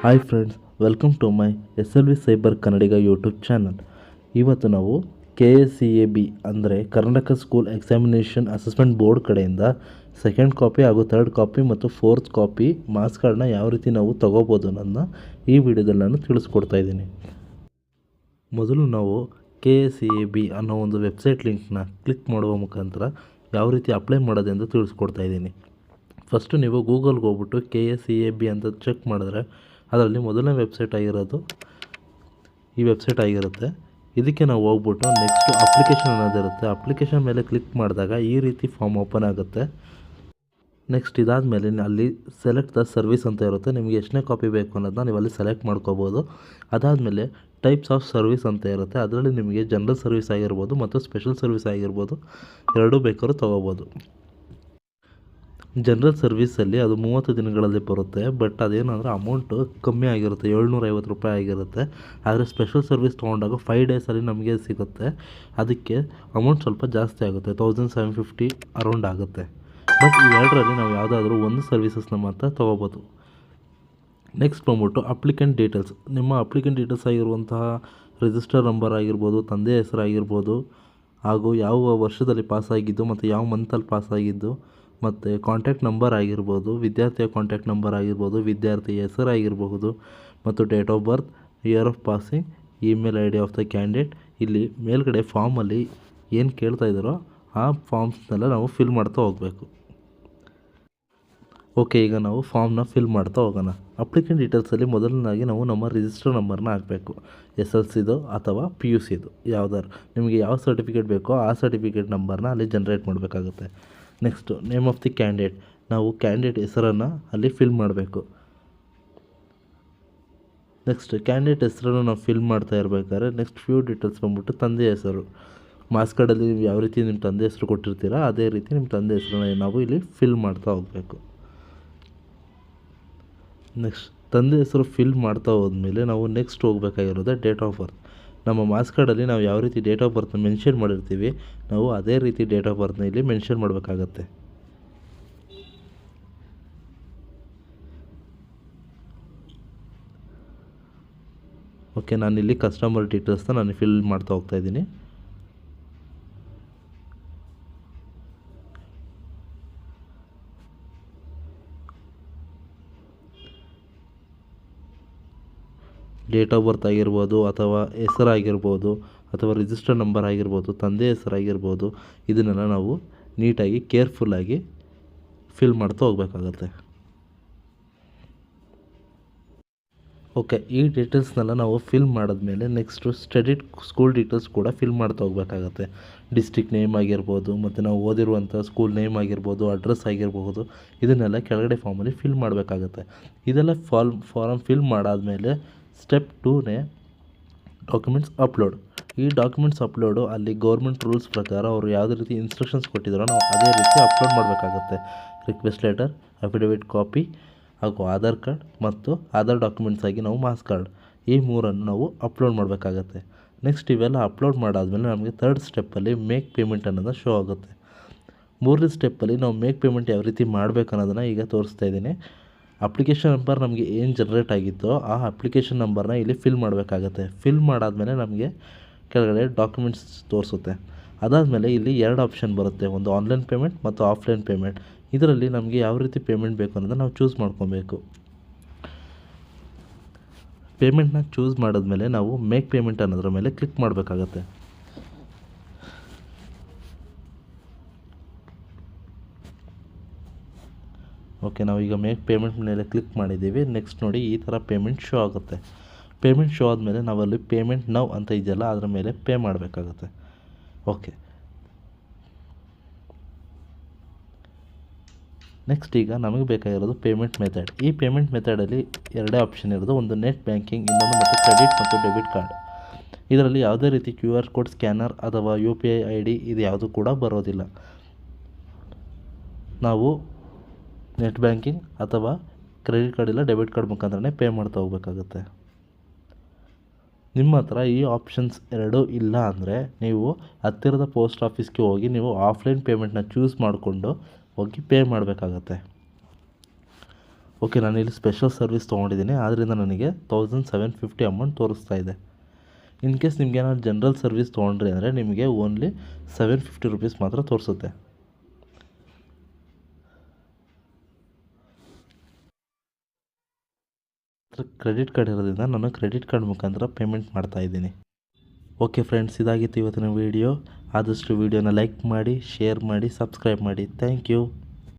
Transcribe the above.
Hi friends, welcome to my SLV cyber Kannadiga YouTube channel. ಇವತ್ತು ನಾವು KSCAB ಅಂದರೆ Karnataka school examination assessment board ಕಡೆಯಿಂದ second copy ಹಾಗೂ third copy ಮತ್ತು ಫೋರ್ತ್ ಕಾಪಿ ಮಾರ್ಕ್ಸ್ ಕಾರ್ಡ್ನ ಯಾವ ರೀತಿ ನಾವು ತೊಗೋಬೋದು ಅನ್ನೋದನ್ನ ಈ ವಿಡಿಯೋದಲ್ಲಿ ನಾನು ತಿಳಿಸ್ಕೊಡ್ತಾ ಇದ್ದೀನಿ. ಮೊದಲು ನಾವು KSCAB ಅನ್ನೋ ಒಂದು ವೆಬ್ಸೈಟ್ ಲಿಂಕ್ನ ಕ್ಲಿಕ್ ಮಾಡುವ ಮುಖಾಂತರ ಯಾವ ರೀತಿ ಅಪ್ಲೈ ಮಾಡೋದೆಂದು ತಿಳಿಸ್ಕೊಡ್ತಾ ಇದ್ದೀನಿ. ಫಸ್ಟು ನೀವು ಗೂಗಲ್ಗೆ ಹೋಗ್ಬಿಟ್ಟು KSCAB ಅಂತ ಚೆಕ್ ಮಾಡಿದ್ರೆ ಅದರಲ್ಲಿ ಮೊದಲನೇ ವೆಬ್ಸೈಟ್ ಆಗಿರೋದು ಈ ವೆಬ್ಸೈಟ್ ಆಗಿರುತ್ತೆ. ಇದಕ್ಕೆ ನಾವು ಹೋಗ್ಬಿಟ್ಟು ನೆಕ್ಸ್ಟು ಅಪ್ಲಿಕೇಶನ್ ಅನ್ನೋದಿರುತ್ತೆ. ಅಪ್ಲಿಕೇಶನ್ ಮೇಲೆ ಕ್ಲಿಕ್ ಮಾಡಿದಾಗ ಈ ರೀತಿ ಫಾರ್ಮ್ ಓಪನ್ ಆಗುತ್ತೆ. ನೆಕ್ಸ್ಟ್ ಇದಾದಮೇಲೆ ಅಲ್ಲಿ ಸೆಲೆಕ್ಟ್ ದ ಸರ್ವಿಸ್ ಅಂತ ಇರುತ್ತೆ. ನಿಮಗೆ ಎಷ್ಟನೇ ಕಾಪಿ ಬೇಕು ಅನ್ನೋದನ್ನ ನೀವು ಅಲ್ಲಿ ಸೆಲೆಕ್ಟ್ ಮಾಡ್ಕೋಬೋದು. ಅದಾದಮೇಲೆ ಟೈಪ್ಸ್ ಆಫ್ ಸರ್ವಿಸ್ ಅಂತ ಇರುತ್ತೆ. ಅದರಲ್ಲಿ ನಿಮಗೆ ಜನರಲ್ ಸರ್ವಿಸ್ ಆಗಿರ್ಬೋದು ಮತ್ತು ಸ್ಪೆಷಲ್ ಸರ್ವಿಸ್ ಆಗಿರ್ಬೋದು, ಎರಡೂ ಬೇಕಾದ್ರೂ ತೊಗೋಬೋದು. ಜನರಲ್ ಸರ್ವೀಸಲ್ಲಿ ಅದು 30 ದಿನಗಳಲ್ಲಿ ಬರುತ್ತೆ. ಬಟ್ ಅದೇನಂದರೆ ಅಮೌಂಟು ಕಮ್ಮಿ ಆಗಿರುತ್ತೆ, 750 ರೂಪಾಯಿ ಆಗಿರುತ್ತೆ. ಆದರೆ ಸ್ಪೆಷಲ್ ಸರ್ವಿಸ್ ತೊಗೊಂಡಾಗ 5 ಡೇಸಲ್ಲಿ ನಮಗೆ ಸಿಗುತ್ತೆ. ಅದಕ್ಕೆ ಅಮೌಂಟ್ ಸ್ವಲ್ಪ ಜಾಸ್ತಿ ಆಗುತ್ತೆ, 1750 ಅರೌಂಡ್ ಆಗುತ್ತೆ. ಬಟ್ ಈ ಎರಡರಲ್ಲಿ ನಾವು ಯಾವುದಾದ್ರೂ ಒಂದು ಸರ್ವೀಸಸ್ನ ಮಾತ್ರ ತೊಗೋಬೋದು. ನೆಕ್ಸ್ಟ್ ಬಂದ್ಬಿಟ್ಟು ಅಪ್ಲಿಕೆಂಟ್ ಡೀಟೇಲ್ಸ್. ನಿಮ್ಮ ಅಪ್ಲಿಕೆಂಟ್ ಡೀಟೇಲ್ಸ್ ಆಗಿರುವಂತಹ ರಿಜಿಸ್ಟರ್ ನಂಬರ್ ಆಗಿರ್ಬೋದು, ತಂದೆ ಹೆಸರಾಗಿರ್ಬೋದು, ಹಾಗೂ ಯಾವ ವರ್ಷದಲ್ಲಿ ಪಾಸಾಗಿದ್ದು ಮತ್ತು ಯಾವ ಮಂತಲ್ಲಿ ಪಾಸಾಗಿದ್ದು, ಮತ್ತು ಕಾಂಟ್ಯಾಕ್ಟ್ ನಂಬರ್ ಆಗಿರ್ಬೋದು, ವಿದ್ಯಾರ್ಥಿಯ ಕಾಂಟ್ಯಾಕ್ಟ್ ನಂಬರ್ ಆಗಿರ್ಬೋದು, ವಿದ್ಯಾರ್ಥಿಯ ಹೆಸರಾಗಿರಬಹುದು, ಮತ್ತು date of birth, year of passing, email ID of the candidate. ಇಲ್ಲಿ ಮೇಲ್ಗಡೆ ಫಾರ್ಮಲ್ಲಿ ಏನು ಕೇಳ್ತಾ ಇದ್ದಾರೋ ಆ ಫಾರ್ಮ್ಸ್ನೆಲ್ಲ ನಾವು ಫಿಲ್ ಮಾಡ್ತಾ ಹೋಗಬೇಕು. ಓಕೆ, ಈಗ ನಾವು ಫಾರ್ಮ್ನ ಫಿಲ್ ಮಾಡ್ತಾ ಹೋಗೋಣ. ಅಪ್ಲಿಕೆಂಟ್ ಡೀಟೇಲ್ಸಲ್ಲಿ ಮೊದಲನೇದಾಗಿ ನಾವು ನಮ್ಮ ರಿಜಿಸ್ಟರ್ ನಂಬರ್ನ ಹಾಕಬೇಕು. SLCದು ಅಥವಾ PUCದು ಯಾವುದಾದ್ರು ನಿಮಗೆ ಯಾವ ಸರ್ಟಿಫಿಕೇಟ್ ಬೇಕೋ ಆ ಸರ್ಟಿಫಿಕೇಟ್ ನಂಬರ್ನ ಅಲ್ಲಿ ಜನ್ರೇಟ್ ಮಾಡಬೇಕಾಗುತ್ತೆ. Next name of the candidate, ನಾವು ಕ್ಯಾಂಡಿಡೇಟ್ ಹೆಸರನ್ನು ಅಲ್ಲಿ ಫಿಲ್ ಮಾಡಬೇಕು. ನೆಕ್ಸ್ಟ್ ಕ್ಯಾಂಡಿಡೇಟ್ ಹೆಸರನ್ನು ನಾವು ಫಿಲ್ ಮಾಡ್ತಾ ಇರಬೇಕಾದ್ರೆ ನೆಕ್ಸ್ಟ್ ಫ್ಯೂ ಡೀಟೇಲ್ಸ್ ಬಂದ್ಬಿಟ್ಟು ತಂದೆ ಹೆಸರು. ಮಾರ್ಕ್ಸ್ ಕಾರ್ಡಲ್ಲಿ ನೀವು ಯಾವ ರೀತಿ ನಿಮ್ಮ ತಂದೆ ಹೆಸರು ಕೊಟ್ಟಿರ್ತೀರಾ ಅದೇ ರೀತಿ ನಿಮ್ಮ ತಂದೆ ಹೆಸರನ್ನ ನಾವು ಇಲ್ಲಿ ಫಿಲ್ ಮಾಡ್ತಾ ಹೋಗಬೇಕು. ನೆಕ್ಸ್ಟ್ ತಂದೆ ಹೆಸರು ಫಿಲ್ ಮಾಡ್ತಾ ಹೋದ್ಮೇಲೆ ನಾವು ನೆಕ್ಸ್ಟ್ ಹೋಗಬೇಕಾಗಿರೋದು ಡೇಟ್ ಆಫ್ ಬರ್ತ್. ನಮ್ಮ ಮಾರ್ಕ್ಸ್ ಕಾರ್ಡಲ್ಲಿ ನಾವು ಯಾವ ರೀತಿ ಡೇಟ್ ಆಫ್ ಬರ್ತ್ನ ಮೆನ್ಷನ್ ಮಾಡಿರ್ತೀವಿ ನಾವು ಅದೇ ರೀತಿ ಡೇಟ್ ಆಫ್ ಬರ್ತ್ನ ಇಲ್ಲಿ ಮೆನ್ಷನ್ ಮಾಡಬೇಕಾಗತ್ತೆ. ಓಕೆ, ನಾನಿಲ್ಲಿ ಕಸ್ಟಮರ್ ಡೀಟೇಲ್ಸ್ನ ನಾನು ಫಿಲ್ ಮಾಡ್ತಾ ಹೋಗ್ತಾ ಇದ್ದೀನಿ. ಡೇಟ್ ಆಫ್ ಬರ್ತ್ ಆಗಿರ್ಬೋದು ಅಥವಾ ಹೆಸರಾಗಿರ್ಬೋದು ಅಥವಾ ರಿಜಿಸ್ಟರ್ ನಂಬರ್ ಆಗಿರ್ಬೋದು, ತಂದೆ ಹೆಸರಾಗಿರ್ಬೋದು, ಇದನ್ನೆಲ್ಲ ನಾವು ನೀಟಾಗಿ ಕೇರ್ಫುಲ್ಲಾಗಿ ಫಿಲ್ ಮಾಡ್ತಾ ಹೋಗಬೇಕಾಗತ್ತೆ. ಓಕೆ, ಈ ಡೀಟೇಲ್ಸ್ನೆಲ್ಲ ನಾವು ಫಿಲ್ ಮಾಡಿದ್ಮೇಲೆ ನೆಕ್ಸ್ಟು ಸ್ಟಡಿ ಸ್ಕೂಲ್ ಡೀಟೇಲ್ಸ್ ಕೂಡ ಫಿಲ್ ಮಾಡ್ತಾ ಹೋಗಬೇಕಾಗತ್ತೆ. ಡಿಸ್ಟ್ರಿಕ್ಟ್ ನೇಮ್ ಆಗಿರ್ಬೋದು ಮತ್ತು ನಾವು ಓದಿರುವಂಥ ಸ್ಕೂಲ್ ನೇಮ್ ಆಗಿರ್ಬೋದು, ಅಡ್ರೆಸ್ ಆಗಿರಬಹುದು, ಇದನ್ನೆಲ್ಲ ಕೆಳಗಡೆ ಫಾರ್ಮಲ್ಲಿ ಫಿಲ್ ಮಾಡಬೇಕಾಗತ್ತೆ. ಇದೆಲ್ಲ ಫಾರಮ್ ಫಿಲ್ ಮಾಡಾದಮೇಲೆ ಸ್ಟೆಪ್ 2ನೇ ಡಾಕ್ಯುಮೆಂಟ್ಸ್ ಅಪ್ಲೋಡ್. ಈ ಡಾಕ್ಯುಮೆಂಟ್ಸ್ ಅಪ್ಲೋಡು ಅಲ್ಲಿ ಗೌರ್ಮೆಂಟ್ ರೂಲ್ಸ್ ಪ್ರಕಾರ ಅವರು ಯಾವುದೇ ರೀತಿ ಇನ್ಸ್ಟ್ರಕ್ಷನ್ಸ್ ಕೊಟ್ಟಿದ್ದಾರೋ ನಾವು ಅದೇ ರೀತಿ ಅಪ್ಲೋಡ್ ಮಾಡಬೇಕಾಗತ್ತೆ. ರಿಕ್ವೆಸ್ಟ್ ಲೆಟರ್, ಅಫಿಡವಿಟ್ ಕಾಪಿ ಹಾಗೂ ಆಧಾರ್ ಕಾರ್ಡ್ ಮತ್ತು ಆಧಾರ್ ಡಾಕ್ಯುಮೆಂಟ್ಸ್ ಆಗಿ ನಾವು ಮಾರ್ಕ್ಸ್ ಕಾರ್ಡ್, ಈ ಮೂರನ್ನು ನಾವು ಅಪ್ಲೋಡ್ ಮಾಡಬೇಕಾಗತ್ತೆ. ನೆಕ್ಸ್ಟ್ ಇವೆಲ್ಲ ಅಪ್ಲೋಡ್ ಮಾಡಾದಮೇಲೆ ನಮಗೆ ಥರ್ಡ್ ಸ್ಟೆಪ್ಪಲ್ಲಿ ಮೇಕ್ ಪೇಮೆಂಟ್ ಅನ್ನೋದು ಶೋ ಆಗುತ್ತೆ. ಮೂರನೇ ಸ್ಟೆಪ್ಪಲ್ಲಿ ನಾವು ಮೇಕ್ ಪೇಮೆಂಟ್ ಯಾವ ರೀತಿ ಮಾಡಬೇಕು ಅನ್ನೋದನ್ನು ಈಗ ತೋರಿಸ್ತಾ ಇದ್ದೀನಿ. ಅಪ್ಲಿಕೇಶನ್ ನಂಬರ್ ನಮಗೆ ಏನು ಜನ್ರೇಟ್ ಆಗಿತ್ತೋ ಆ ಅಪ್ಲಿಕೇಶನ್ ನಂಬರ್ನ ಇಲ್ಲಿ ಫಿಲ್ ಮಾಡಬೇಕಾಗತ್ತೆ. ಫಿಲ್ ಮಾಡಾದಮೇಲೆ ನಮಗೆ ಕೆಳಗಡೆ ಡಾಕ್ಯುಮೆಂಟ್ಸ್ ತೋರಿಸುತ್ತೆ. ಅದಾದಮೇಲೆ ಇಲ್ಲಿ 2 ಆಪ್ಷನ್ ಬರುತ್ತೆ, ಒಂದು ಆನ್ಲೈನ್ ಪೇಮೆಂಟ್ ಮತ್ತು ಆಫ್ಲೈನ್ ಪೇಮೆಂಟ್. ಇದರಲ್ಲಿ ನಮಗೆ ಯಾವ ರೀತಿ ಪೇಮೆಂಟ್ ಬೇಕು ಅನ್ನೋದನ್ನು ನಾವು ಚೂಸ್ ಮಾಡ್ಕೊಬೇಕು. ಪೇಮೆಂಟ್ನ ಚೂಸ್ ಮಾಡಿದ್ಮೇಲೆ ನಾವು ಮೇಕ್ ಪೇಮೆಂಟ್ ಅನ್ನೋದ್ರ ಮೇಲೆ ಕ್ಲಿಕ್ ಮಾಡಬೇಕಾಗತ್ತೆ. ಓಕೆ, ನಾವೀಗ ಮೇಕ್ ಪೇಮೆಂಟ್ ಮೇಲೆ ಕ್ಲಿಕ್ ಮಾಡಿದ್ದೀವಿ. ನೆಕ್ಸ್ಟ್ ನೋಡಿ ಈ ಥರ ಪೇಮೆಂಟ್ ಶೋ ಆಗುತ್ತೆ. ಪೇಮೆಂಟ್ ಶೋ ಆದಮೇಲೆ ನಾವಲ್ಲಿ ಪೇಮೆಂಟ್ ನೌ ಅಂತ ಇದೆಯಲ್ಲ ಅದರ ಮೇಲೆ ಪೇ ಮಾಡಬೇಕಾಗತ್ತೆ. ಓಕೆ, ನೆಕ್ಸ್ಟ್ ಈಗ ನಮಗೆ ಬೇಕಾಗಿರೋದು ಪೇಮೆಂಟ್ ಮೆಥಡ್. ಈ ಪೇಮೆಂಟ್ ಮೆಥಡಲ್ಲಿ 2 ಆಪ್ಷನ್ ಇರೋದು, ಒಂದು ನೆಟ್ ಬ್ಯಾಂಕಿಂಗ್, ಇನ್ನೊಂದು ಮತ್ತು ಕ್ರೆಡಿಟ್ ಮತ್ತು ಡೆಬಿಟ್ ಕಾರ್ಡ್. ಇದರಲ್ಲಿ ಯಾವುದೇ ರೀತಿ QR ಕೋಡ್ ಸ್ಕ್ಯಾನರ್ ಅಥವಾ UPI ID ಇದು ಯಾವುದು ಕೂಡ ಬರೋದಿಲ್ಲ. ನಾವು ನೆಟ್ ಬ್ಯಾಂಕಿಂಗ್ ಅಥವಾ ಕ್ರೆಡಿಟ್ ಕಾರ್ಡ್ ಇಲ್ಲ ಡೆಬಿಟ್ ಕಾರ್ಡ್ ಮುಖಾಂತರನೇ ಪೇ ಮಾಡ್ತಾ ಹೋಗಬೇಕಾಗುತ್ತೆ. ನಿಮ್ಮ ಹತ್ರ ಈ ಆಪ್ಷನ್ಸ್ ಎರಡೂ ಇಲ್ಲ ಅಂದರೆ ನೀವು ಹತ್ತಿರದ ಪೋಸ್ಟ್ ಆಫೀಸ್ಗೆ ಹೋಗಿ ನೀವು ಆಫ್ಲೈನ್ ಪೇಮೆಂಟ್ನ ಚೂಸ್ ಮಾಡಿಕೊಂಡು ಹೋಗಿ ಪೇ ಮಾಡಬೇಕಾಗತ್ತೆ. ಓಕೆ, ನಾನಿಲ್ಲಿ ಸ್ಪೆಷಲ್ ಸರ್ವಿಸ್ ತೊಗೊಂಡಿದ್ದೀನಿ, ಆದ್ದರಿಂದ ನನಗೆ 1750 ಅಮೌಂಟ್ ತೋರಿಸ್ತಾ ಇದೆ. ಇನ್ ಕೇಸ್ ನಿಮ್ಗೆ ಏನಾದ್ರು ಜನರಲ್ ಸರ್ವಿಸ್ ತೊಗೊಂಡ್ರಿ ಅಂದರೆ ನಿಮಗೆ ಓನ್ಲಿ 750 ರುಪೀಸ್ ಮಾತ್ರ ತೋರಿಸುತ್ತೆ. ಕ್ರೆಡಿಟ್ ಕಾರ್ಡ್ ಇರೋದ್ರಿಂದ ನಾನು ಕ್ರೆಡಿಟ್ ಕಾರ್ಡ್ ಮುಖಾಂತರ ಪೇಮೆಂಟ್ ಮಾಡ್ತಾಯಿದ್ದೀನಿ. ಓಕೆ ಫ್ರೆಂಡ್ಸ್, ಇದಾಗಿತ್ತು ಇವತ್ತಿನ ವೀಡಿಯೋ. ಆದಷ್ಟು ವೀಡಿಯೋನ ಲೈಕ್ ಮಾಡಿ, ಶೇರ್ ಮಾಡಿ, ಸಬ್ಸ್ಕ್ರೈಬ್ ಮಾಡಿ. Thank you.